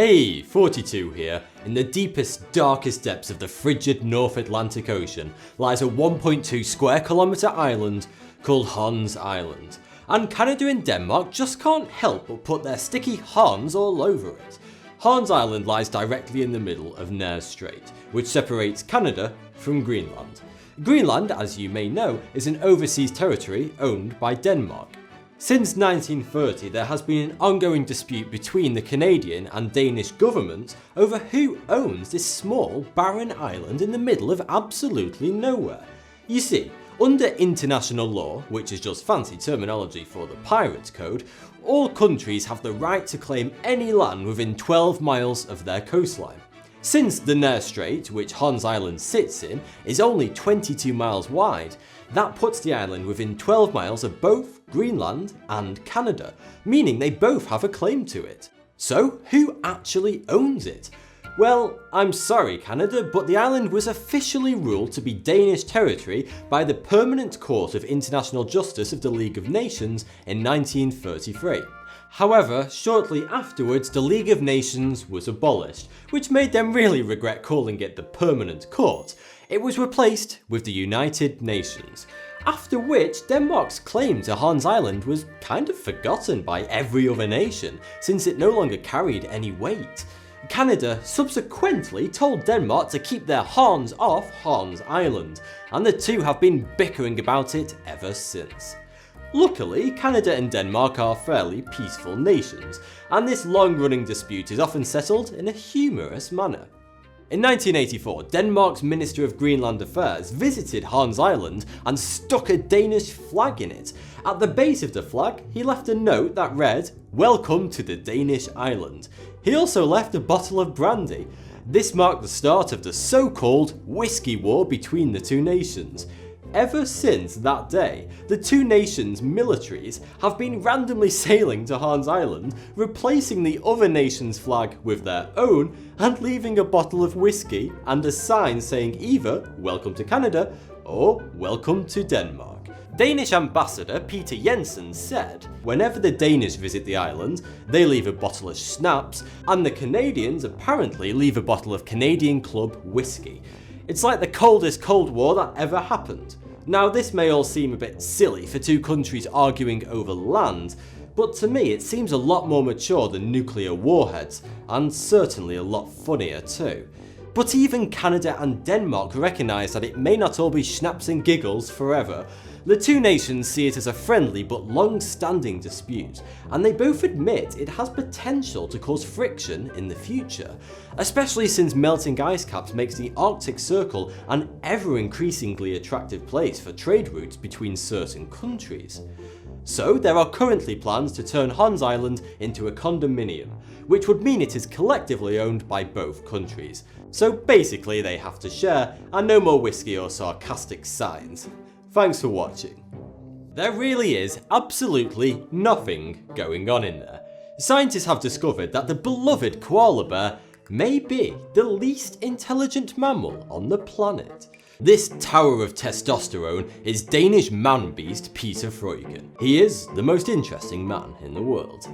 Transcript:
Hey, 42 here. In the deepest, darkest depths of the frigid North Atlantic Ocean lies a 1.2 square kilometre island called Hans Island. And Canada and Denmark just can't help but put their sticky Hans all over it. Hans Island lies directly in the middle of Nares Strait, which separates Canada from Greenland. Greenland, as you may know, is an overseas territory owned by Denmark. Since 1930, there has been an ongoing dispute between the Canadian and Danish governments over who owns this small, barren island in the middle of absolutely nowhere. You see, under international law, which is just fancy terminology for the Pirates Code, all countries have the right to claim any land within 12 miles of their coastline. Since the Nares Strait, which Hans Island sits in, is only 22 miles wide, that puts the island within 12 miles of both Greenland and Canada, meaning they both have a claim to it. So, who actually owns it? Well, I'm sorry Canada, but the island was officially ruled to be Danish territory by the Permanent Court of International Justice of the League of Nations in 1933. However, shortly afterwards the League of Nations was abolished, which made them really regret calling it the Permanent Court. It was replaced with the United Nations, after which Denmark's claim to Hans Island was kind of forgotten by every other nation, since it no longer carried any weight. Canada subsequently told Denmark to keep their Hans off Hans Island, and the two have been bickering about it ever since. Luckily, Canada and Denmark are fairly peaceful nations, and this long-running dispute is often settled in a humorous manner. In 1984, Denmark's Minister of Greenland Affairs visited Hans Island and stuck a Danish flag in it. At the base of the flag, he left a note that read, "Welcome to the Danish island." He also left a bottle of brandy. This marked the start of the so-called Whiskey War between the two nations. Ever since that day, the two nations' militaries have been randomly sailing to Hans Island, replacing the other nation's flag with their own, and leaving a bottle of whiskey and a sign saying either "Welcome to Canada" or "Welcome to Denmark." Danish ambassador Peter Jensen said, whenever the Danish visit the island, they leave a bottle of schnapps, and the Canadians apparently leave a bottle of Canadian Club whiskey. It's like the coldest Cold War that ever happened. Now, this may all seem a bit silly for two countries arguing over land, but to me it seems a lot more mature than nuclear warheads, and certainly a lot funnier too. But even Canada and Denmark recognise that it may not all be schnapps and giggles forever. The two nations see it as a friendly but long-standing dispute, and they both admit it has potential to cause friction in the future, especially since melting ice caps makes the Arctic Circle an ever-increasingly attractive place for trade routes between certain countries. So there are currently plans to turn Hans Island into a condominium, which would mean it is collectively owned by both countries. So basically they have to share, and no more whiskey or sarcastic signs. Thanks for watching. There really is absolutely nothing going on in there. Scientists have discovered that the beloved koala bear may be the least intelligent mammal on the planet. This tower of testosterone is Danish man-beast Peter Freuchen. He is the most interesting man in the world.